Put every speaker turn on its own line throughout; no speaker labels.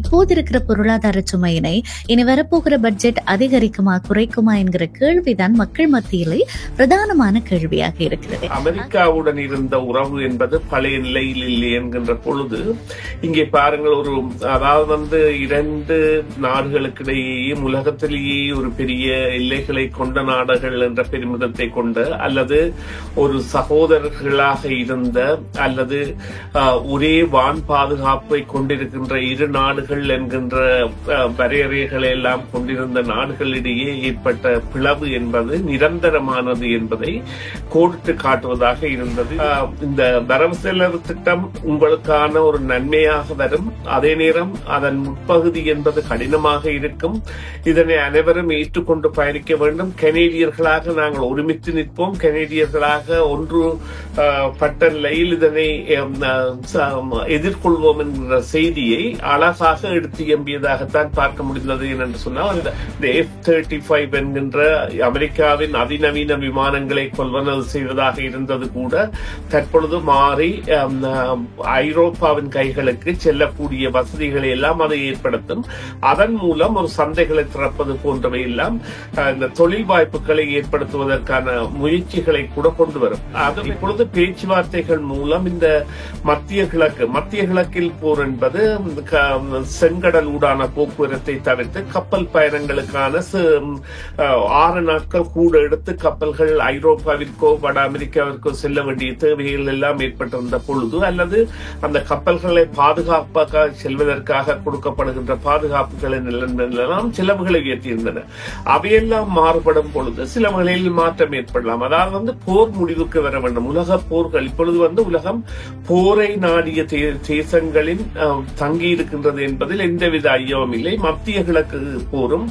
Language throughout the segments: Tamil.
இப்போது இருக்கிற பொருளாதார சுமையினை இனி வரப்போகிற பட்ஜெட் அதிகரிக்குமா குறைக்குமா என்கிற கேள்விதான் மக்கள் மத்தியிலே பிரதானமான கேள்வியாக இருக்கிறது.
அமெரிக்காவுடன் இருந்த உறவு என்பது பழைய நிலையில் இல்லை என்கின்ற பொழுது இங்கே பாருங்கள், அதாவது இரண்டு நாடுகளுக்கிடையேயும் உலகத்திலேயே ஒரு பெரிய எல்லைகளை கொண்ட நாடுகள் என்ற பெருமிதத்தை கொண்ட அல்லது ஒரு சகோதரர்களாக இருந்த அல்லது ஒரே வான் பாதுகாப்பை கொண்டிருக்கின்ற இரு நாடுகள் என்கின்ற வரையறைகளை எல்லாம் கொண்டிருந்த நாடுகளிடையே ஏற்பட்ட பிளவு என்பது நிரந்தரமானது என்பதை கோடிட்டு காட்டுவதாக இருந்தது. இந்த வரவு செலவு திட்டம் உங்களுக்கான ஒரு நன்மையாக வரும். அதே நேரம் அதன் முற்பகுதி என்பது கடினமாக இருக்கும். இதனை அனைவரும் ஏற்றுக்கொண்டு பயணிக்க வேண்டும். கனேடியர்களாக நாங்கள் ஒருமித்து நிற்போம். கனேடியர்களாக ஒன்று பட்ட நிலையில் இதனை எதிர்கொள்வோம் என்கிற செய்தியை அழகாக எடுத்து எம்பியதாகத்தான் பார்க்க முடிந்தது. என்று சொன்னால் இந்த F-35 என்கின்ற அமெரிக்காவின் அதிநவீன விமானங்களை கொள்வனவு செய்வதாக இருந்தது கூட தற்பொழுது மாறி ஐரோப்பாவின் கைகளுக்கு செல்லக்கூடிய வசதிகளை எல்லாம் அதை ஏற்படுத்தும். அதன் மூலம் ஒரு சந்தைகளை திறப்பது போன்றவை எல்லாம் இந்த தொழில் வாய்ப்புகளை ஏற்படுத்துவதற்கான முயற்சிகளை கூட கொண்டு வரும். அது இப்பொழுது பேச்சுவார்த்தைகள் மூலம் இந்த மத்திய கிழக்கில் போர் என்பது செங்கடல் ஊடான போக்குவரத்தை தவிர்த்து கப்பல் பயணங்களுக்கான 6 நாட்கள் கூட எடுத்து கப்பல்கள் ஐரோப்பாவிற்கோ வட அமெரிக்காவிற்கோ செல்ல வேண்டிய தேவைகள் எல்லாம் ஏற்பட்டிருந்த பொழுது அல்லது அந்த கப்பல்களை பாதுகாப்பாக செல்வதற்காக கொடுக்கப்படுகின்ற பாதுகாப்புகளின் எல்லாம் செலவுகளை உயர்த்தியிருந்தன. அவையெல்லாம் மாறுபடும் பொழுது சில வகையில் மாற்றம் ஏற்படலாம். அதாவது போர் முடிவுக்கு வர வேண்டும். உலக போர்கள் இப்பொழுது உலகம் போரை நாடிய தேசங்களின் தங்கி இருக்கின்றது என்பதில் எந்தவித ஐயமும் இல்லை. மத்திய கிழக்கு போரும்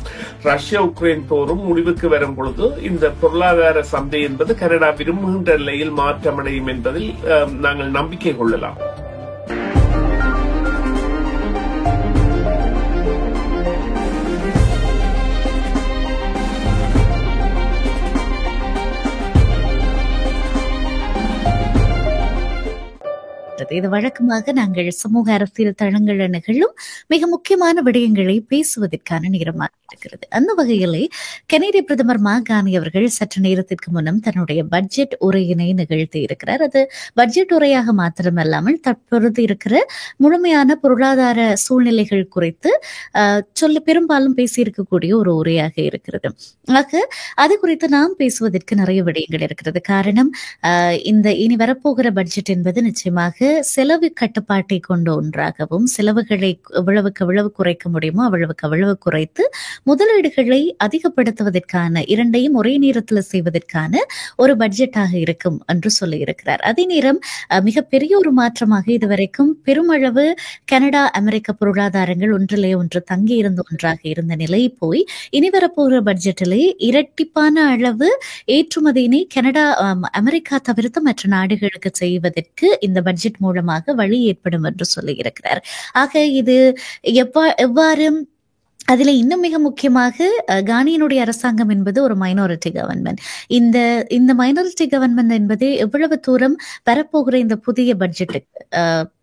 ரஷ்யா உக்ரைன் போரும் முடிவுக்கு வரும் பொழுது இந்த பொருளாதார சந்தை என்பது கனடா விரும்புகின்ற நிலையில் மாற்றமடையும் என்பதில் நாங்கள் நம்பிக்கை கொள்ளலாம்.
இது வழக்கமாக நாங்கள் சமூக அரசியல் தளங்கள் நிகழும் மிக முக்கியமான விடயங்களை பேசுவதற்கான நேரமாக இருக்கிறது. அந்த வகையிலே கனேடிய பிரதமர் மாகாணி அவர்கள் சற்று நேரத்திற்கு முன்னம் தன்னுடைய பட்ஜெட் உரையினை நிகழ்த்தி இருக்கிறார். அது பட்ஜெட் உரையாக மாத்திரமல்லாமல் தற்பொழுது இருக்கிற முழுமையான பொருளாதார சூழ்நிலைகள் குறித்து பெரும்பாலும் பேசியிருக்கக்கூடிய ஒரு உரையாக இருக்கிறது. ஆக அது குறித்து நாம் பேசுவதற்கு நிறைய விடயங்கள் இருக்கிறது. காரணம், இந்த இனி வரப்போகிற பட்ஜெட் என்பது நிச்சயமாக செலவு கட்டுப்பாட்டை கொண்ட ஒன்றாகவும் செலவுகளை எவ்வளவு குறைக்க முடியுமோ அவ்வளவு குறைத்து முதலீடுகளை அதிகப்படுத்துவதற்கான இரண்டையும் ஒரே நேரத்தில் செய்வதற்கான ஒரு பட்ஜெட்டாக இருக்கும் என்று சொல்லி இருக்கிறார். அதே நேரம் மிகப்பெரிய ஒரு மாற்றமாக இதுவரைக்கும் பெருமளவு கனடா அமெரிக்க பொருளாதாரங்கள் ஒன்றிலே ஒன்று தங்கி இருந்த ஒன்றாக இருந்த நிலை போய் இனி வரப்போகிற பட்ஜெட்டிலே இரட்டிப்பான அளவு ஏற்றுமதியினை கனடா அமெரிக்கா தவிர்த்து மற்ற நாடுகளுக்கு செய்வதற்கு இந்த பட்ஜெட் மூலமாக வழி ஏற்படும் என்று சொல்லி இருக்கிறார். ஆக இது எவ்வாறு அதுல இன்னும் மிக முக்கியமாக கானியினுடைய அரசாங்கம் என்பது ஒரு மைனாரிட்டி கவர்மெண்ட். இந்த மைனாரிட்டி கவர்மெண்ட் என்பது எவ்வளவு தூரம் வரப்போகிற இந்த புதிய பட்ஜெட்டுக்கு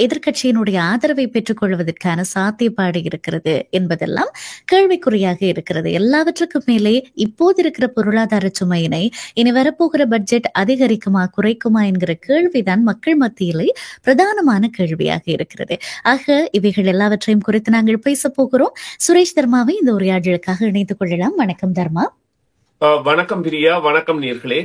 எதிர்கட்சியினுடைய ஆதரவை பெற்றுக் கொள்வதற்கான சாத்தியப்பாடு இருக்கிறது என்பதெல்லாம் கேள்விக்குறியாக இருக்கிறது. எல்லாவற்றுக்கும் மேலே இப்போது இருக்கிற பொருளாதார சுமையினை இனி வரப்போகிற பட்ஜெட் அதிகரிக்குமா குறைக்குமா என்கிற கேள்விதான் மக்கள் மத்தியிலே பிரதானமான கேள்வியாக இருக்கிறது. ஆக இவைகள் எல்லாவற்றையும் குறித்து நாங்கள் பேச போகிறோம். சுரேஷ் தர்மாவை இந்த உரையாடலுக்காக இணைத்துக் கொள்ளலாம். வணக்கம் தர்மா.
வணக்கம் பிரியா. வணக்கம் நேர்களே.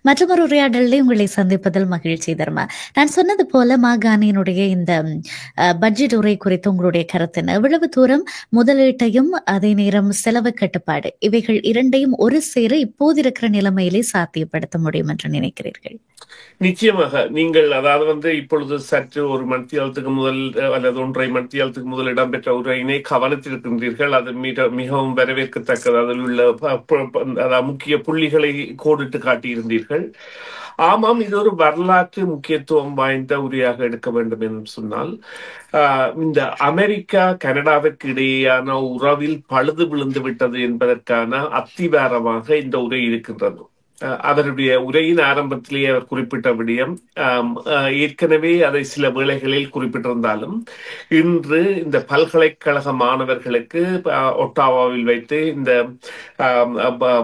மற்றொரு உரையாடலே உங்களை சந்திப்பதில் மகிழ்ச்சி தர்மா. நான் சொன்னது போல மாகாணியினுடைய இந்த பட்ஜெட் உரை குறித்து உங்களுடைய கருத்து எவ்வளவு தூரம் முதலீட்டையும் அதே நேரம் செலவு கட்டுப்பாடு இவைகள் இரண்டையும் ஒரு சேர இப்போது இருக்கிற நிலைமையிலே சாத்தியப்படுத்த முடியும் என்று நினைக்கிறீர்கள்?
நிச்சயமாக. நீங்கள் அதாவது இப்பொழுது சற்று ஒரு மணித்தியாலத்துக்கு முதல் அல்லது 1.5 மணித்தியாலத்துக்கு முதல் இடம்பெற்ற உரையினை கவனித்திருக்கின்றீர்கள். அது மிகவும் வரவேற்கத்தக்கது. அதில் உள்ள முக்கிய புள்ளிகளை கோடிட்டு காட்டியிருந்தீர்கள். ஆமாம், இது ஒரு வரலாற்று முக்கியத்துவம் வாய்ந்த உரையாக எடுக்க வேண்டும் என்று சொன்னால், இந்த அமெரிக்கா கனடாவிற்கு இடையேயான உறவில் பழுது விழுந்து விட்டது என்பதற்கான அத்திவாரமாக இந்த உரை இருக்கின்றது. அவருடைய உரையின் ஆரம்பத்திலேயே அவர் குறிப்பிட்ட விடயம் ஏற்கனவே அதை சில வேளைகளில் குறிப்பிட்டிருந்தாலும் இன்று இந்த பல்கலைக்கழக மாணவர்களுக்கு ஒட்டாவாவில் வைத்து இந்த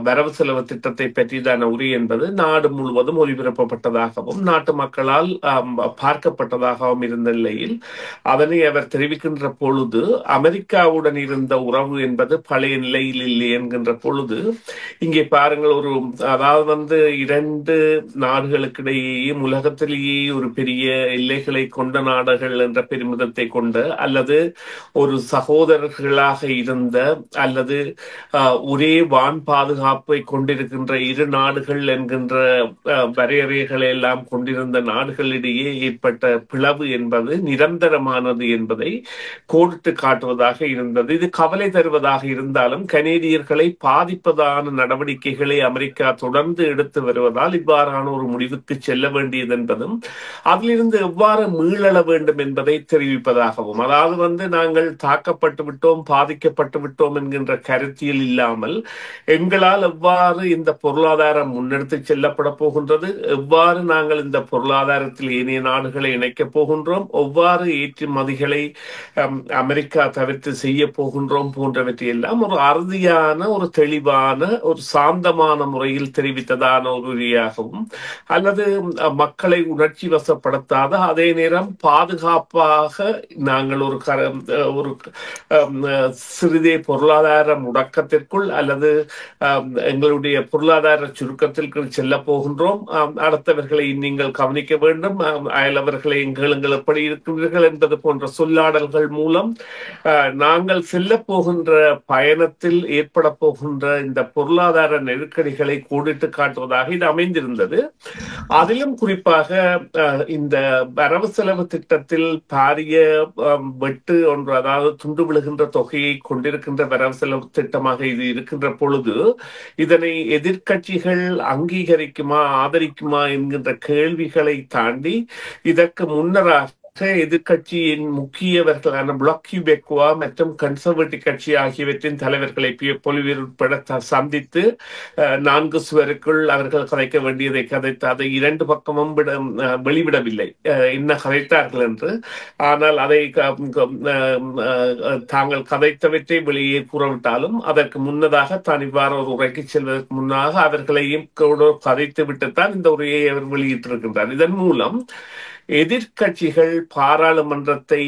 வரவு செலவு திட்டத்தை பற்றியதான உரை என்பது நாடு முழுவதும் ஒளிபரப்பப்பட்டதாகவும் நாட்டு மக்களால் பார்க்கப்பட்டதாகவும் இருந்த நிலையில் அதனை அவர் தெரிவிக்கின்ற பொழுது அமெரிக்காவுடன் இருந்த உறவு என்பது பழைய நிலையில் இல்லை என்கின்ற பொழுது இங்கே பாருங்கள், ஒரு அதாவது இரண்டு நாடுகளுக்கிடையேயும் உலகத்திலேயே ஒரு பெரிய எல்லைகளை கொண்ட நாடுகள் என்ற பெருமிதத்தை கொண்ட அல்லது ஒரு சகோதரர்களாக இருந்த அல்லது ஒரே வான் பாதுகாப்பை கொண்டிருக்கின்ற இரு நாடுகள் என்கின்ற வரையறைகளை எல்லாம் கொண்டிருந்த நாடுகளிடையே ஏற்பட்ட பிளவு என்பது நிரந்தரமானது என்பதை கோடிட்டு காட்டுவதாக இருந்தது. இது கவலை தருவதாக இருந்தாலும் கனேடியர்களை பாதிப்பதான நடவடிக்கைகளை அமெரிக்கா தொடர்ந்து எடுத்து வருவதால் இவ்வாறான ஒரு முடிவுக்கு செல்ல வேண்டியது என்பதும் அதிலிருந்து எவ்வாறு மீள வேண்டும் என்பதை தெரிவிப்பதாகவும், அதாவது நாங்கள் தாக்கப்பட்டு விட்டோம், பாதிக்கப்பட்டு விட்டோம் என்கின்ற கருத்தியல் இல்லாமல் எங்களால் எவ்வாறு இந்த பொருளாதாரம் முன்னெடுத்து செல்லப்பட போகின்றது, எவ்வாறு நாங்கள் இந்த பொருளாதாரத்தில் ஏனைய நாடுகளை இணைக்கப் போகின்றோம், எவ்வாறு ஏற்றுமதிகளை அமெரிக்கா தவிர்த்து செய்ய போகின்றோம் போன்றவற்றை எல்லாம் ஒரு அறுதியான, ஒரு தெளிவான, ஒரு சாந்தமான முறையில் தெரிவித்ததான ஒரு உரையாகவும் அல்லது மக்களை உணர்ச்சி வசப்படுத்தாத அதே நேரம் பாதுகாப்பாக நாங்கள் ஒரு சிறிதே பொருளாதார முடக்கத்திற்குள் அல்லது எங்களுடைய பொருளாதார சுருக்கத்திற்கு செல்ல போகின்றோம், அடுத்தவர்களை நீங்கள் கவனிக்க வேண்டும், அயலவர்களை எங்கள் எப்படி இருக்கின்றீர்கள் என்பது போன்ற சொல்லாடல்கள் மூலம் நாங்கள் செல்ல போகின்ற பயணத்தில் ஏற்பட போகின்ற இந்த பொருளாதார நெருக்கடிகளை கோடிட்டு காட்டுவதாக இது அமைந்திருந்தது. அதிலும் குறிப்பாக இந்த வரவு செலவு திட்டத்தில் பாரிய வெட்டு ஒன்று, அதாவது துண்டு விழுகின்ற தொகையை கொண்டிருக்கின்ற வரவு செலவு திட்டமாக இது இருக்கின்ற பொழுது இதனை எதிர்கட்சிகள் அங்கீகரிக்குமா ஆதரிக்குமா என்கின்ற கேள்விகளை தாண்டி இதற்கு முன்னராக எதிர்கட்சியின் முக்கியவர்களான பிளாக் கியூபெக்வா மற்றும் கன்சர்வேட்டிவ் கட்சி ஆகியவற்றின் தலைவர்களை பொலிவில் உட்பட சந்தித்து நான்கு சுவருக்குள் அவர்கள் கதைக்க வேண்டியதை கதைத்து அதை இரண்டு பக்கமும் வெளிவிடவில்லை என்ன கதைத்தார்கள் என்று. ஆனால் அதை தாங்கள் கதைத்தவற்றை வெளியே கூறவிட்டாலும் அதற்கு முன்னதாக தான் இவ்வாறு ஒரு உரைக்கு செல்வதற்கு முன்னாக அவர்களையும் கதைத்து விட்டுத்தான் இந்த உரையை அவர் வெளியிட்டிருக்கின்றார். இதன் மூலம் எதிர்கட்சிகள் பாராளுமன்றத்தை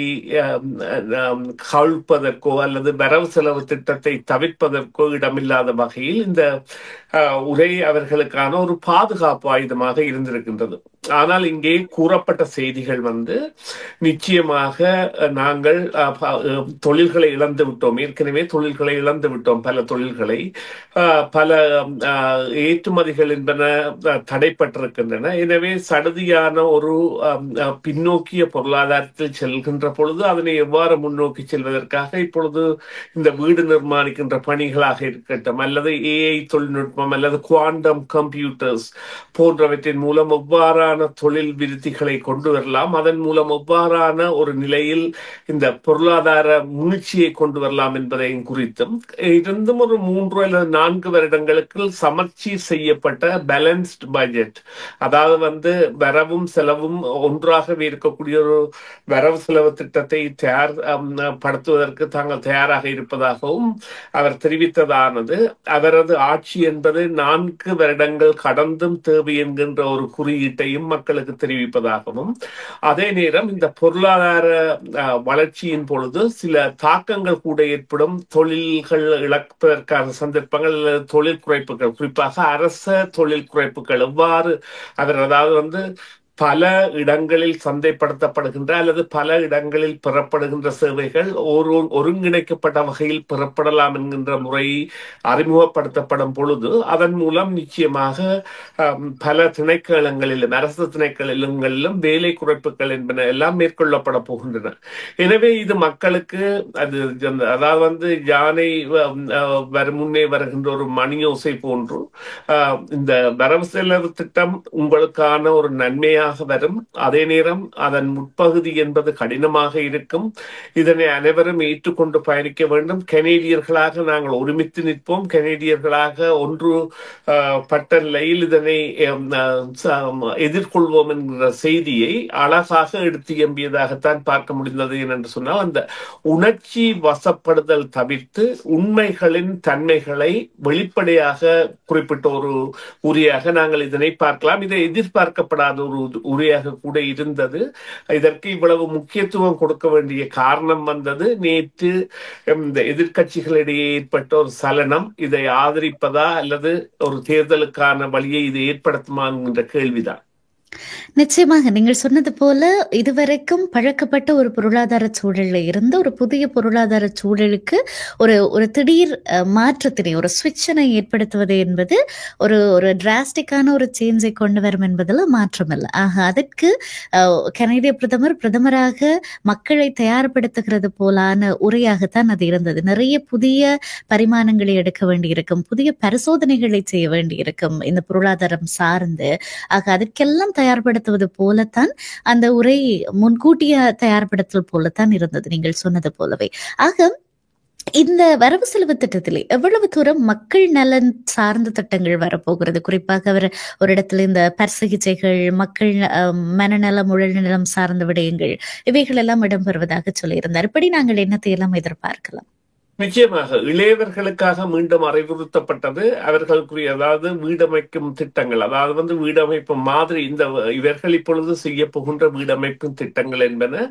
கவிழ்ப்பதற்கோ அல்லது வரவு செலவு திட்டத்தை தவிர்ப்பதற்கோ இடமில்லாத வகையில் இந்த உரை அவர்களுக்கான ஒரு பாதுகாப்பு ஆயுதமாக இருந்திருக்கின்றது. ஆனால் இங்கே கூறப்பட்ட செய்திகள் நிச்சயமாக நாங்கள் தொழில்களை இழந்து விட்டோம், ஏற்கனவே தொழில்களை இழந்து விட்டோம், பல தொழில்களை, பல ஏற்றுமதிகள் என்பன தடைப்பட்டிருக்கின்றன. எனவே சடுதியான ஒரு பின்னோக்கிய பொருளாதாரத்தில் செல்கின்ற பொழுது அதனை எவ்வாறு முன்னோக்கி செல்வதற்காக இப்பொழுது இந்த வீடு நிர்மாணிக்கின்ற பணிகளாக இருக்கட்டும் அல்லது ஏஐ தொழில்நுட்பம் அல்லது குவாண்டம் கம்ப்யூட்டர்ஸ் போன்றவற்றின் மூலம் எவ்வாறான தொழில் விருத்திகளை கொண்டு வரலாம், அதன் மூலம் எவ்வாறான ஒரு நிலையில் இந்த பொருளாதார முயற்சியை கொண்டு வரலாம் என்பதையும் குறித்தும் இருந்தும் ஒரு 3 அல்லது 4 வருடங்களுக்கு சமச்சீர் செய்யப்பட்ட பேலன்ஸ்ட் பட்ஜெட், அதாவது வரவும் செலவும் ஒன்றாகவே இருக்கக்கூடிய ஒரு வரவு செலவு திட்டத்தை படுத்துவதற்கு தாங்கள் தயாராக இருப்பதாகவும் அவர் தெரிவித்ததானது அவரது ஆட்சி என்பது 4 வருடங்கள் கடந்தும் தேவை என்கின்ற ஒரு குறியீட்டையும் மக்களுக்கு தெரிவிப்பதாகவும், அதே நேரம் இந்த பொருளாதார வளர்ச்சியின் பொழுது சில தாக்கங்கள் கூட ஏற்படும், தொழில்கள் இழப்பதற்கான சந்தர்ப்பங்கள், தொழில் குறைப்புகள், குறிப்பாக அரச தொழில் குறைப்புகள் எவ்வாறு அவர் அதாவது பல இடங்களில் சந்தைப்படுத்தப்படுகின்ற அல்லது பல இடங்களில் பெறப்படுகின்ற சேவைகள் ஒருங்கிணைக்கப்பட்ட வகையில் பெறப்படலாம் என்கின்ற முறை அறிமுகப்படுத்தப்படும் பொழுது அதன் மூலம் நிச்சயமாக பல திணைக்களங்களிலும் அரசு திணைக்களங்களிலும் வேலை குறைப்புகள் என்பன எல்லாம் மேற்கொள்ளப்பட போகின்றன. எனவே இது மக்களுக்கு அதாவது யானை முன்னே வருகின்ற ஒரு மணியோசை போன்று இந்த வரவு செலவு திட்டம் உங்களுக்கான ஒரு நன்மையாக எளிமையாக வரும், அதே நேரம் அதன் முற்பகுதி என்பது கடினமாக இருக்கும். இதனை அனைவரும் ஏற்றுக்கொண்டு பயணிக்க வேண்டும். கனேடியர்களாக நாங்கள் ஒருமித்து நிற்போம். கனேடியர்களாக ஒன்று பட்ட நிலையில் இதனை எதிர்கொள்வோம் என்கிற செய்தியை அழகாக எடுத்து எம்பியதாகத்தான் பார்க்க முடிந்தது. என்று சொன்னால் அந்த உணர்ச்சி வசப்படுதல் தவிர்த்து உண்மைகளின் தன்மைகளை வெளிப்படையாக குறிப்பிட்ட ஒரு உரையாக நாங்கள் இதனை பார்க்கலாம். இதை எதிர்பார்க்கப்படாத ஒரு உரையாக கூட இருந்தது. இதற்கு இவ்வளவு முக்கியத்துவம் கொடுக்க வேண்டிய காரணம் வந்தது நேற்று இந்த எதிர்கட்சிகளிடையே ஏற்பட்ட ஒரு சலனம். இதை ஆதரிப்பதா அல்லது ஒரு தேர்தலுக்கான வழியை இது ஏற்படுத்துமா என்கின்ற கேள்விதான்.
நிச்சயமாக நீங்கள் சொன்னது போல இதுவரைக்கும் பழக்கப்பட்ட ஒரு பொருளாதார சூழல்ல இருந்து ஒரு புதிய பொருளாதார சூழலுக்கு ஒரு திடீர் மாற்றத்தினை ஒரு ஸ்விட்சனை ஏற்படுத்துவது என்பது ஒரு டிராஸ்டிக்கான ஒரு சேஞ்சை கொண்டு வரும் என்பதில் மாற்றம் இல்லை. அதற்கு கனேடிய பிரதமராக மக்களை தயார்படுத்துகிறது போலான உரையாகத்தான் அது இருந்தது. நிறைய புதிய பரிமாணங்களை எடுக்க வேண்டியிருக்கும், புதிய பரிசோதனைகளை செய்ய வேண்டியிருக்கும் இந்த பொருளாதாரம் சார்ந்து. அதற்கெல்லாம் தயார்படுத்துவது போலத்தான் அந்த உரை முன்கூட்டிய தயார்படுத்தல் போலத்தான் இருந்தது நீங்கள் சொன்னது போலவே. இந்த வரவு செலவு திட்டத்திலே எவ்வளவு தூரம் மக்கள் நலன் சார்ந்த திட்டங்கள் வரப்போகிறது? குறிப்பாக அவர் ஒரு இடத்துல இந்த பற்சிகிச்சைகள், மக்கள் மனநலம், உடல்நலம் சார்ந்த விடயங்கள் இவைகள் எல்லாம் இடம்பெறுவதாக சொல்லியிருந்தார். இப்படி நாங்கள் என்னத்தை எல்லாம் எதிர்பார்க்கலாம்?
நிச்சயமாக இளையவர்களுக்காக மீண்டும் அறிவுறுத்தப்பட்டது அவர்களுக்குரிய, அதாவது வீடமைக்கும் திட்டங்கள், அதாவது வீடமைப்பு மாதிரி இந்த இவர்கள் இப்பொழுது செய்ய போகின்ற வீடமைக்கும் திட்டங்கள் என்பன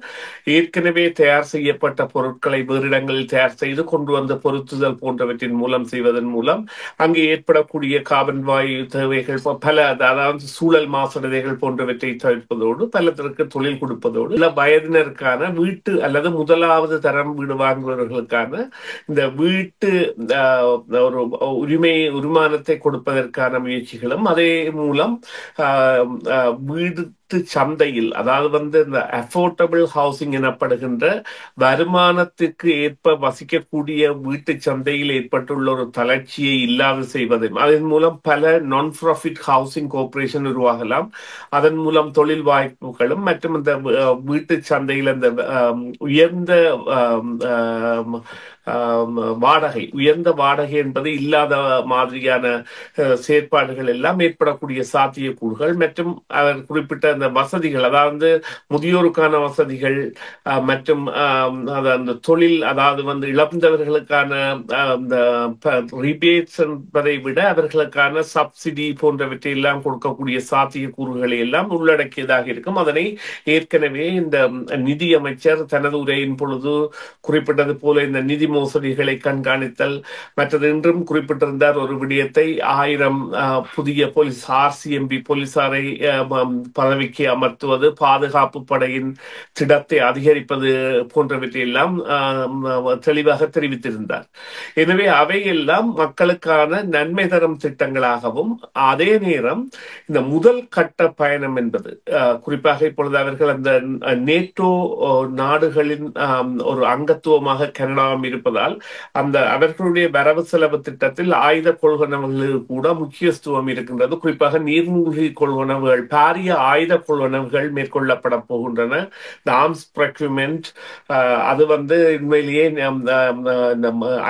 ஏற்கனவே தயார் செய்யப்பட்ட பொருட்களை வேறு இடங்களில் தயார் செய்து கொண்டு வந்து பொருத்துதல் போன்றவற்றின் மூலம் செய்வதன் மூலம் அங்கு ஏற்படக்கூடிய கார்பன் வாயு தேவைகள் பல, அதாவது சூழல் மாசடைகள் போன்றவற்றை தவிர்ப்பதோடு பலத்திற்கு தொழில் கொடுப்பதோடு இல்ல வயதினருக்கான வீட்டு அல்லது முதலாவது தரம் வீடு வாங்குபவர்களுக்கான இந்த வீட்டு ஒரு உரிமானத்தை கொடுப்பதற்கான முயற்சிகளும், அதே மூலம் வீடு சந்தையில், அதாவது இந்த அஃபோர்டபிள் ஹவுசிங் எனப்படுகின்ற வருமானத்துக்கு ஏற்ப வசிக்கக்கூடிய வீட்டு சந்தையில் ஏற்பட்டுள்ள ஒரு தளர்ச்சியை இல்லாது செய்வதும், அதன் மூலம் பல நான் ப்ராஃபிட் ஹவுசிங் கோஆபரேஷன் உருவாகலாம். அதன் மூலம் தொழில் வாய்ப்புகளும் மற்றும் இந்த வீட்டு சந்தையில் இந்த உயர்ந்த உயர்ந்த வாடகை என்பது இல்லாத மாதிரியான செயற்பாடுகள் எல்லாம் ஏற்படக்கூடிய சாத்தியக்கூறுகள் மற்றும் அவர் குறிப்பிட்ட அந்த வசதிகள், அதாவது முதியோருக்கான வசதிகள் மற்றும் அந்த தொழில், அதாவது இழந்தவர்களுக்கான அந்த ரிபேட்ஸ் என்பதை விட அவர்களுக்கான சப்சிடி போன்றவற்றை எல்லாம் கொடுக்கக்கூடிய சாத்தியக்கூறுகளை எல்லாம் உள்ளடக்கியதாக இருக்கும். அதனை ஏற்கனவே இந்த நிதி அமைச்சர் தனது உரையின் பொழுது குறிப்பிட்டது போல இந்த நிதி மோசடிகளை கண்காணித்தல், மற்றது இன்றும் குறிப்பிட்டிருந்தார் ஒரு விடயத்தை, 1000 புதிய போலீஸ் RCMP போலீசாரை பதவிக்கு அமர்த்துவது, பாதுகாப்பு படையின் திடத்தை அதிகரிப்பது போன்றவற்றை எல்லாம் தெளிவாக தெரிவித்திருந்தார். எனவே அவையெல்லாம் மக்களுக்கான நன்மை தரும் திட்டங்களாகவும், அதே நேரம் இந்த முதல் கட்ட பயணம் என்பது குறிப்பாக இப்பொழுது அவர்கள் அந்த நேட்டோ நாடுகளின் ஒரு அங்கத்துவமாக கனடாவும் இருப்பதால் அந்த அவர்களுடைய வரவு செலவு திட்டத்தில் ஆயுத கொள்வனவுகளுக்கு கூட முக்கியத்துவம் இருக்கின்றது. குறிப்பாக நீர்மூழ்கி கொள்வனவுகள், பாரிய ஆயுத கொள்வனவுகள் மேற்கொள்ளப்பட போகின்றன. ஆர்ம்ஸ் ப்ரொக்யூர்மெண்ட் அது உண்மையிலேயே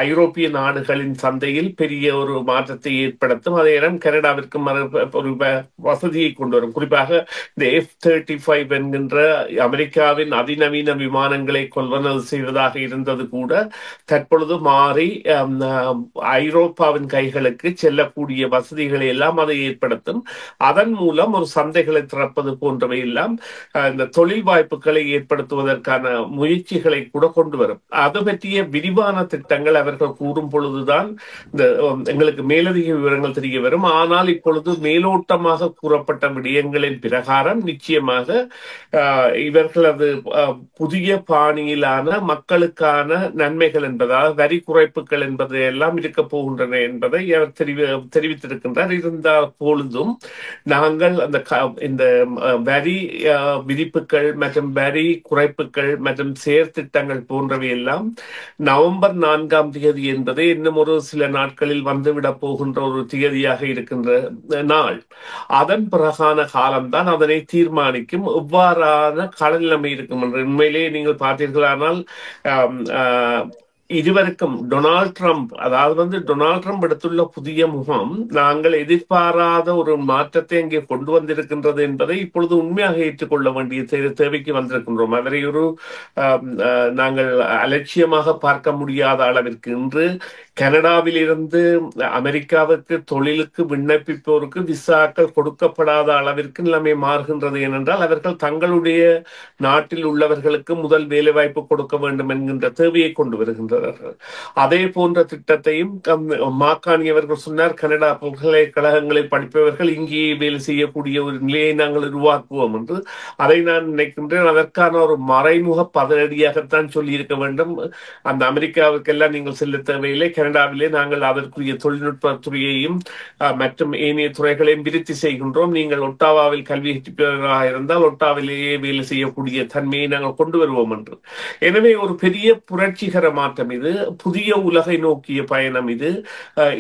ஐரோப்பிய நாடுகளின் சந்தையில் பெரிய ஒரு மாற்றத்தை ஏற்படுத்தும். அதே நேரம் கனடாவிற்கும் ஒரு வசதியை கொண்டு வரும். குறிப்பாக இந்த F-35 என்கின்ற அமெரிக்காவின் அதிநவீன விமானங்களை கொள்வனவு செய்வதாக இருந்தது கூட தற்பொழுது மாறி ஐரோப்பாவின் கைகளுக்கு செல்லக்கூடிய வசதிகளை எல்லாம் அதை ஏற்படுத்தும். அதன் மூலம் ஒரு சந்தைகளை திறப்பது போன்றவை எல்லாம் இந்த தொழில் வாய்ப்புகளை ஏற்படுத்துவதற்கான முயற்சிகளை கூட கொண்டு வரும். அது பற்றிய விரிவான திட்டங்கள் அவர்கள் கூறும் பொழுதுதான் இந்த எங்களுக்கு மேலதிக விவரங்கள் தெரிய வரும். ஆனால் இப்பொழுது மேலோட்டமாக கூறப்பட்ட விடயங்களின் பிரகாரம் நிச்சயமாக இவர்களது புதிய பாணியிலான மக்களுக்கான நன்மைகள் என்பதால் வரி குறைப்புகள் என்பது எல்லாம் இருக்க போகின்றன என்பதை அவர் தெரிவித்திருக்கின்றார். இருந்த பொழுதும் நாங்கள் இந்த வரி விதிப்புகள் மற்றும் வரி குறைப்புகள் மற்றும் செயற்திட்டங்கள் போன்றவை எல்லாம் நவம்பர் 4ஆம் தேதி என்பது இன்னும் ஒரு சில நாட்களில் வந்துவிடப் போகின்ற ஒரு தேதியாக இருக்கின்ற நாள். அதன் பிறகான காலம்தான் அதனை தீர்மானிக்கும் எவ்வாறான களநிலைமை இருக்கும் என்று. உண்மையிலேயே நீங்கள் பார்த்தீர்களானால் இருவருக்கும் டொனால்ட் ட்ரம்ப், அதாவது டொனால்ட் ட்ரம்ப் எடுத்துள்ள புதிய முகம் நாங்கள் எதிர்பாராத ஒரு மாற்றத்தை அங்கே கொண்டு வந்திருக்கின்றது என்பதை இப்பொழுது உண்மையாக ஏற்றுக்கொள்ள வேண்டிய தேவைக்கு வந்திருக்கின்றோம். அவரை ஒரு நாங்கள் அலட்சியமாக பார்க்க முடியாத அளவிற்கு இன்று கனடாவில் இருந்து அமெரிக்காவுக்கு தொழிலுக்கு விண்ணப்பிப்போருக்கு விசாக்கள் கொடுக்கப்படாத அளவிற்கு நிலைமை மாறுகின்றது. ஏனென்றால் அவர்கள் தங்களுடைய நாட்டில் உள்ளவர்களுக்கு முதல் வேலைவாய்ப்பு கொடுக்க வேண்டும் என்கின்ற தேவையை கொண்டு வருகின்றனர். அதே போன்ற திட்டத்தையும் மாக்காணி அவர்கள் சொன்னார், கனடா பல்கலைக்கழகங்களில் படிப்பவர்கள் இங்கேயே வேலை செய்யக்கூடிய ஒரு நிலையை நாங்கள் உருவாக்குவோம் என்று. அதை நான் நினைக்கின்றேன் அதற்கான ஒரு மறைமுக பதிலடியாகத்தான் சொல்லி இருக்க வேண்டும். அந்த அமெரிக்காவுக்கெல்லாம் நீங்கள் செல்ல தேவையில்லை, கனடாவிலே நாங்கள் அதற்குரிய தொழில்நுட்ப துறையையும் மற்றும் ஏனைய துறைகளையும் விருத்தி செய்கின்றோம். நீங்கள் ஒட்டாவாவில் கல்வி கற்பிப்பவராக இருந்தால் ஒட்டாவிலேயே வேலை செய்யக்கூடிய தன்மையை நாங்கள் கொண்டு வருவோம் என்று. எனவே ஒரு பெரிய புரட்சிகர மாற்றம் இது, புதிய உலகை நோக்கிய பயணம் இது.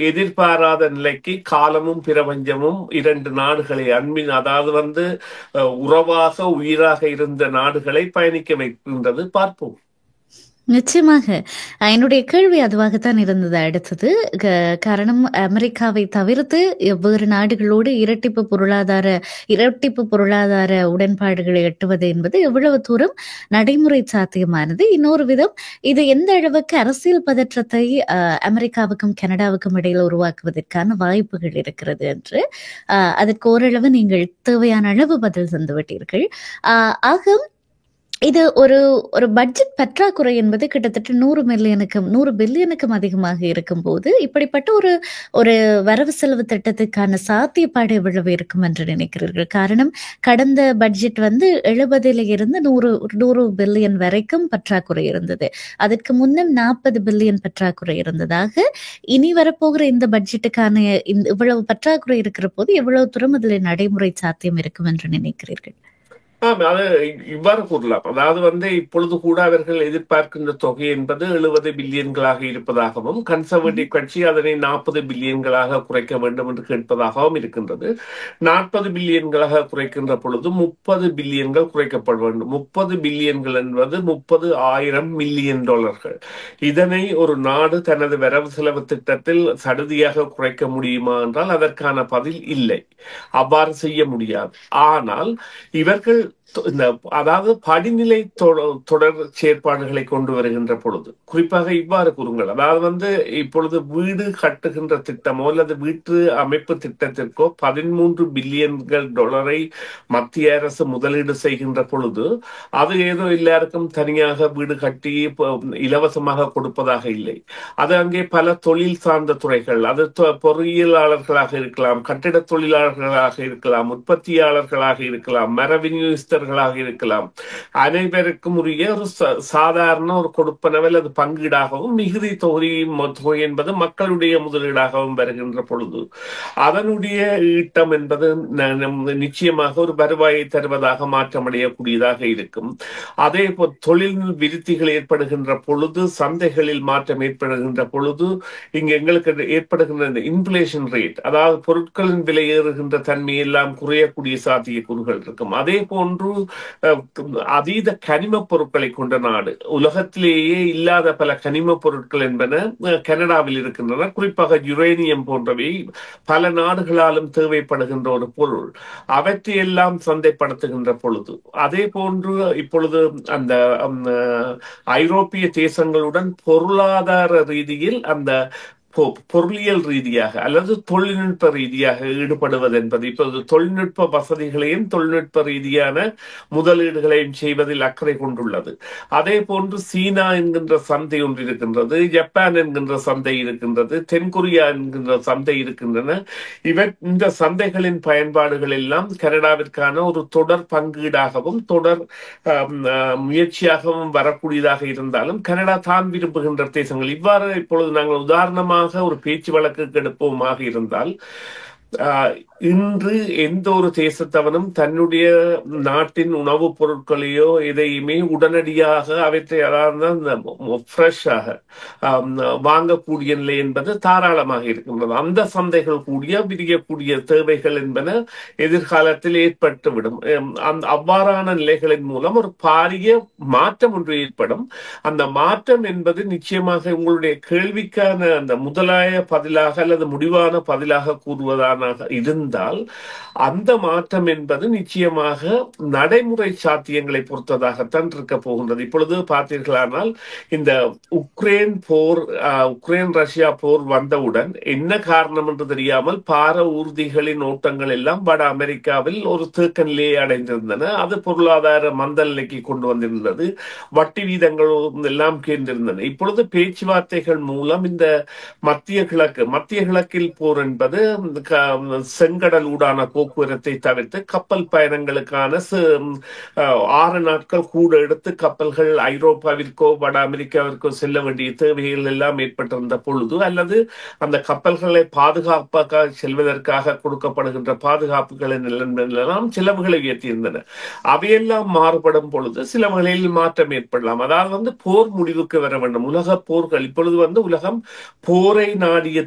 எதிர்பாராத நிலைக்கு காலமும் பிரபஞ்சமும் இரண்டு நாடுகளை அன்பின், அதாவது உறவாக உயிராக இருந்த நாடுகளை பயணிக்க வைக்கின்றது. பார்ப்போம்.
நிச்சயமாக என்னுடைய கேள்வி அதுவாகத்தான் இருந்தது. அடுத்தது காரணம், அமெரிக்காவை தவிர்த்து வேறு நாடுகளோடு இரட்டிப்பு பொருளாதார உடன்பாடுகளை எட்டுவது என்பது எவ்வளவு தூரம் நடைமுறை சாத்தியமானது? இன்னொரு விதம், இது எந்த அளவுக்கு அரசியல் பதற்றத்தை அமெரிக்காவுக்கும் கனடாவுக்கும் இடையில் உருவாக்குவதற்கான வாய்ப்புகள் இருக்கிறது என்று அதற்கு ஓரளவு நீங்கள் தேவையான அளவு பதில் தந்துவிட்டீர்கள். ஆக இது ஒரு பட்ஜெட் பற்றாக்குறை என்பது கிட்டத்தட்ட 100 பில்லியனுக்கும் அதிகமாக இருக்கும் போது இப்படிப்பட்ட ஒரு வரவு செலவு திட்டத்துக்கான சாத்தியப்பாடு எவ்வளவு இருக்கும் என்று நினைக்கிறீர்கள்? காரணம், கடந்த பட்ஜெட் 70 இருந்து 100 பில்லியன் வரைக்கும் பற்றாக்குறை இருந்தது. அதற்கு முன்னும் 40 பில்லியன் பற்றாக்குறை இருந்ததாக. இனி வரப்போகிற இந்த பட்ஜெட்டுக்கான இவ்வளவு பற்றாக்குறை இருக்கிற போது எவ்வளவு தூரம் அதில் நடைமுறை சாத்தியம் இருக்கும் என்று நினைக்கிறீர்கள்?
அது இவ்வாறு கூறலாம். அதாவது இப்பொழுது கூட அவர்கள் எதிர்பார்க்கின்ற தொகை என்பது 70 பில்லியன்களாக இருப்பதாகவும், கன்சர்வேட்டிவ் கட்சி அதனை 40 பில்லியன்களாக குறைக்க வேண்டும் என்று கேட்பதாகவும் இருக்கின்றது. 40 பில்லியன்களாக குறைக்கின்ற பொழுது 30 பில்லியன்கள் குறைக்கப்பட வேண்டும். 30 பில்லியன்கள் என்பது 30,000 மில்லியன் டாலர்கள். இதனை ஒரு நாடு தனது வரவு செலவு திட்டத்தில் சடுதியாக குறைக்க முடியுமா என்றால் அதற்கான பதில் இல்லை. அவ்வாறு செய்ய முடியாது. ஆனால் இவர்கள் அதாவது படிநிலை தொடர் செயற்பாடுகளை கொண்டு வருகின்ற பொழுது, குறிப்பாக இவ்வாறு கூறுங்கள், அதாவது இப்பொழுது வீடு கட்டுகின்ற திட்டமோ அல்லது வீட்டு அமைப்பு திட்டத்திற்கோ 13 பில்லியன்கள் டாலரை மத்திய அரசு முதலீடு செய்கின்ற பொழுது அது ஏதோ எல்லாருக்கும் தனியாக வீடு கட்டி இலவசமாக கொடுப்பதாக இல்லை. அது அங்கே பல தொழில் சார்ந்த துறைகள், அது பொறியியலாளர்களாக இருக்கலாம், கட்டிட தொழிலாளர்களாக இருக்கலாம், உற்பத்தியாளர்களாக இருக்கலாம், மர விநியோகஸ்தர்களாக இருக்கலாம், அனைவருக்கும் உரிய ஒரு சாதாரண ஒரு கொடுப்பனவு அல்லது பங்கீடாகவும் மிகுதி தொகை என்பது மக்களுடைய முதலீடாகவும் வருகின்ற பொழுது அதனுடைய ஈட்டம் என்பது நிச்சயமாக ஒரு வருவாயை தருவதாக மாற்றமடையக்கூடியதாக இருக்கும். அதே போல் தொழில் விருத்திகள் ஏற்படுகின்ற பொழுது, சந்தைகளில் மாற்றம் ஏற்படுகின்ற பொழுது இங்கு எங்களுக்கு ஏற்படுகின்ற இன்ஃபிளேஷன் ரேட், அதாவது பொருட்களின் விலை ஏறுகின்ற தன்மையெல்லாம் குறையக்கூடிய சாத்தியக்கூறுகள் இருக்கும். அதே போன்று அதீத கனிம பொருட்களை கொண்ட நாடு, உலகத்திலேயே இல்லாத பல கனிம பொருட்கள் என்பன கனடாவில் இருக்கின்றன. குறிப்பாக யுரேனியம் போன்றவை பல நாடுகளாலும் தேவைப்படுகின்ற ஒரு பொருள். அவற்றையெல்லாம் சந்தைப்படுத்துகின்ற பொழுது, அதே போன்று இப்பொழுது அந்த ஐரோப்பிய தேசங்களுடன் பொருளாதார ரீதியில் அந்த பொருளியல் ரீதியாக அல்லது தொழில்நுட்ப ரீதியாக ஈடுபடுவது என்பது இப்போது தொழில்நுட்ப வசதிகளையும் தொழில்நுட்ப ரீதியான முதலீடுகளையும் செய்வதில் அக்கறை கொண்டுள்ளது. அதே போன்று சீனா என்கின்ற சந்தை ஒன்று இருக்கின்றது, ஜப்பான் என்கின்ற சந்தை இருக்கின்றது, தென்கொரியா என்கின்ற சந்தை இருக்கின்றன. இந்த சந்தைகளின் பயன்பாடுகள் எல்லாம் கனடாவிற்கான ஒரு தொடர் பங்கீடாகவும் தொடர் முயற்சியாகவும் வரக்கூடியதாக இருந்தாலும் கனடா தான் விரும்புகின்ற தேசங்கள். இவ்வாறு இப்பொழுது நாங்கள் உதாரணமாக ஒரு பேச்சு வழக்கு எடுப்போமாக இருந்தால் இன்று எந்த ஒரு தேசத்தவனும் தன்னுடைய நாட்டின் உணவுப் பொருட்களையோ எதையுமே உடனடியாக அவற்றை ஃப்ரெஷ்ஷாக வாங்கக்கூடிய நிலை என்பது தாராளமாக இருக்கின்றது. அந்த சந்தைகள் விரியக்கூடிய தேவைகள் என்பன எதிர்காலத்தில் ஏற்பட்டுவிடும். அவ்வாறான நிலைகளின் மூலம் ஒரு பாரிய மாற்றம் ஒன்று ஏற்படும். அந்த மாற்றம் என்பது நிச்சயமாக உங்களுடைய கேள்விக்கான அந்த முதலாய பதிலாக அல்லது முடிவான பதிலாக கூறுவதான இருந்தால் அந்த மாற்றம் என்பது நிச்சயமாக நடைமுறை சாத்தியங்களை பொறுத்ததாகத்தான் இருக்க போகின்றது. இப்பொழுது பார்த்தீர்களானால் இந்த உக்ரைன் ரஷ்யா போர் வந்தவுடன் என்ன காரணம் என்று தெரியாமல் பார ஊர்திகளின் ஓட்டங்கள் எல்லாம் வட அமெரிக்காவில் ஒரு தேக்க நிலையை அடைந்திருந்தன. அது பொருளாதார மந்த நிலைக்கு கொண்டு வந்திருந்தது. வட்டி வீதங்களும் எல்லாம் கேந்திருந்தன. இப்பொழுது பேச்சுவார்த்தைகள் மூலம் இந்த மத்திய கிழக்கில் போர் என்பது செங்கடல் ஊடான போக்குவரத்தை தவிர்த்து கப்பல் பயணங்களுக்கான 6 நாட்கள் கூட எடுத்து கப்பல்கள் ஐரோப்பாவிற்கோ வட அமெரிக்காவிற்கோ செல்ல வேண்டிய தேவைகள் எல்லாம் ஏற்பட்டிருந்த பொழுது, அல்லது அந்த கப்பல்களை பாதுகாப்பாக செல்வதற்காக கொடுக்கப்படுகின்ற பாதுகாப்புகளின் எல்லாம் செலவுகளை உயர்த்தியிருந்தன. அவையெல்லாம் மாறுபடும் பொழுது சில வகையில் மாற்றம் ஏற்படலாம். அதாவது போர் முடிவுக்கு வர வேண்டும். உலக போர்கள் இப்பொழுது உலகம் போரை நாடிய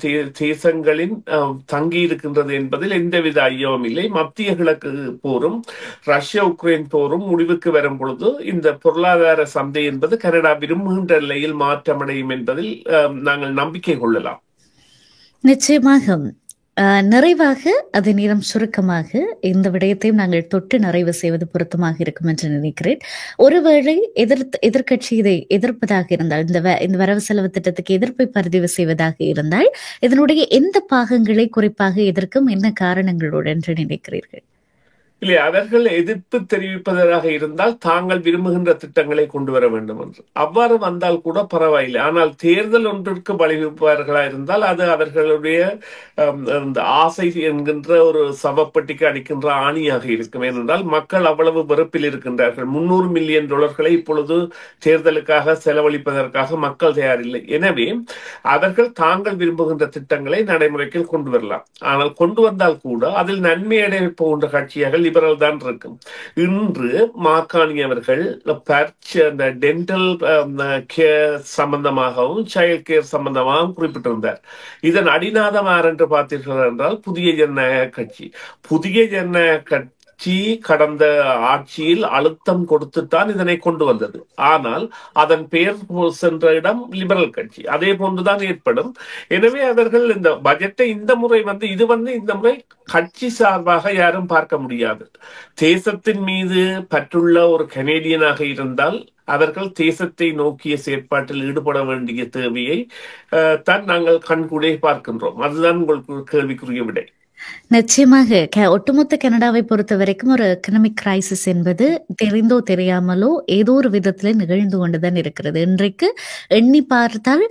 தேசங்களின் தங்கி இருக்கின்றது என்பதில் எந்தவித ஐயமும் இல்லை. மத்திய கிழக்கு போரும் ரஷ்யா உக்ரைன் போரும் முடிவுக்கு வரும் பொழுது இந்த பொருளாதார சந்தை என்பது கனடா விரும்புகின்ற நிலையில் மாற்றமடையும் என்பதில் நாங்கள் நம்பிக்கை கொள்ளலாம்.
நிச்சயமாக. நிறைவாக அதே நேரம் சுருக்கமாக இந்த விடயத்தையும் நாங்கள் தொட்டு நிறைவு செய்வது பொருத்தமாக இருக்கும் என்று நினைக்கிறேன். ஒருவேளை எதிர்கட்சி இதை எதிர்ப்பதாக இருந்தால், இந்த வரவு செலவு திட்டத்துக்கு எதிர்ப்பை பதிவு செய்வதாக இருந்தால், இதனுடைய எந்த பாகங்களை குறிப்பாக எதிர்க்கும் என்ன காரணங்களோடு என்று நினைக்கிறீர்கள்?
இல்லை, அவர்கள் எதிர்ப்பு தெரிவிப்பதாக இருந்தால் தாங்கள் விரும்புகின்ற திட்டங்களை கொண்டு வர வேண்டும் என்று. அவ்வாறு வந்தால் கூட பரவாயில்லை. ஆனால் தேர்தல் ஒன்றிற்கு வழிவகுப்பார்களா இருந்தால் அது அவர்களுடைய ஆசை என்கின்ற ஒரு சவப்பட்டிக்கு அடிக்கின்ற ஆணியாக இருக்கும். ஏனென்றால் மக்கள் அவ்வளவு வெறுப்பில் இருக்கின்றார்கள். $300 மில்லியன் இப்பொழுது தேர்தலுக்காக செலவழிப்பதற்காக மக்கள் தயாரில்லை. எனவே அவர்கள் தாங்கள் விரும்புகின்ற திட்டங்களை நடைமுறைக்கு கொண்டு வரலாம். ஆனால் கொண்டு வந்தால் கூட அதில் நன்மை அடைய போகின்ற கட்சியாக லிபரல் தான் இருக்கும். இன்று மாக்காணி அவர்கள் அந்த டென்டல் கேர் சம்பந்தமாகவும் சைல்ட் கேர் சம்பந்தமாகவும் குறிப்பிட்டிருந்தார். இதன் அடிநாதம் யார் என்று பார்த்தீர்கள் என்றால் புதிய ஜனநாயக கட்சி கடந்த ஆட்சியில் அழுத்தம் கொடுத்துத்தான் இதனை கொண்டு வந்தது. ஆனால் அதன் பெயர் சென்ற இடம் லிபரல் கட்சி. அதே போன்றுதான் ஏற்படும். எனவே அவர்கள் இந்த பட்ஜெட்டை இந்த முறை இந்த முறை கட்சி சார்பாக யாரும் பார்க்க முடியாது. தேசத்தின் மீது பற்றுள்ள ஒரு கனேடியனாக இருந்தால் அவர்கள் தேசத்தை நோக்கிய செயற்பாட்டில் ஈடுபட வேண்டிய தேவையை தான் நாங்கள் கண்கூடே பார்க்கின்றோம். அதுதான் உங்களுக்கு கேள்விக்குரிய விடை.
நிச்சயமாக ஒட்டுமொத்த கனடாவை பொறுத்த வரைக்கும் ஒரு எக்கனாமிக் கிரைசிஸ் என்பது தெரிந்தோ தெரியாமலோ ஏதோ ஒரு விதத்துல நிகழ்ந்து கொண்டுதான் இருக்கிறது. இன்றைக்கு எண்ணி பார்த்தால்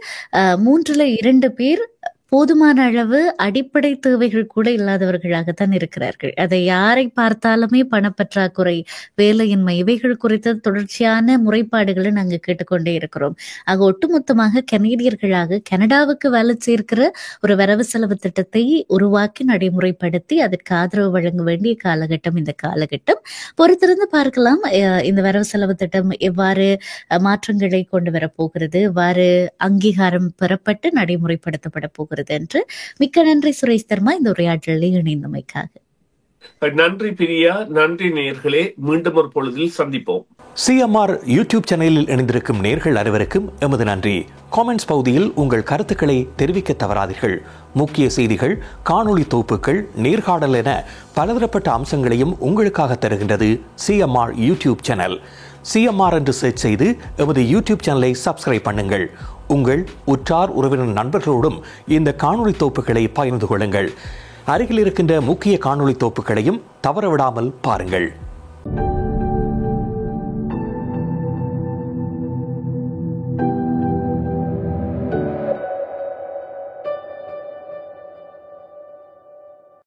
3/2 பேர் போதுமான அளவு அடிப்படை தேவைகள் கூட இல்லாதவர்களாகத்தான் இருக்கிறார்கள். அதை யாரை பார்த்தாலுமே பணப்பற்றாக்குறை, வேலையின்மை, இவைகள் குறித்த தொடர்ச்சியான முறைப்பாடுகளை நாங்கள் கேட்டுக்கொண்டே இருக்கிறோம். ஆக ஒட்டுமொத்தமாக கனேடியர்களாக கனடாவுக்கு வேலை சேர்க்கிற ஒரு வரவு செலவு திட்டத்தை உருவாக்கி நடைமுறைப்படுத்தி அதற்கு ஆதரவு வழங்க வேண்டிய காலகட்டம் இந்த காலகட்டம். பொறுத்திருந்து பார்க்கலாம் இந்த வரவு செலவு திட்டம் எவ்வாறு மாற்றங்களை கொண்டு வரப்போகிறது, எவ்வாறு அங்கீகாரம் பெறப்பட்டு நடைமுறைப்படுத்தப்பட போகிறது என்று. மிக்க நன்றி சுரேஷ் தர்மா இந்த உரையாடலில் இணைந்தமைக்காக.
நன்றி பிரியா, நன்றி நேயர்களே. மீண்டும் ஒரு பொழுதில் சந்திப்போம்.
சிஎம்ஆர் யூடியூப் சேனலில் இணைந்திருக்கும் நேயர்கள் அனைவருக்கும் எமது நன்றி. காமெண்ட்ஸ் பகுதியில் உங்கள் கருத்துக்களை தெரிவிக்க தவறாதீர்கள். முக்கிய செய்திகள், காணொளி தொகுப்புகள், நேர்காணல் என பலதரப்பட்ட அம்சங்களையும் உங்களுக்காக தருகின்றது சிஎம்ஆர் யூடியூப் சேனல். சிஎம்ஆர் என்று சர்ச் செய்து எமது யூடியூப் சேனலை சப்ஸ்கிரைப் பண்ணுங்கள். உங்கள் உற்றார் உறவினர் நண்பர்களோடும் இந்த காணொளி தொகுப்புகளை பகிர்ந்து கொள்ளுங்கள். அருகில் இருக்கின்ற முக்கிய காணொளி தொகுப்புகளையும் தவறவிடாமல் பாருங்கள்.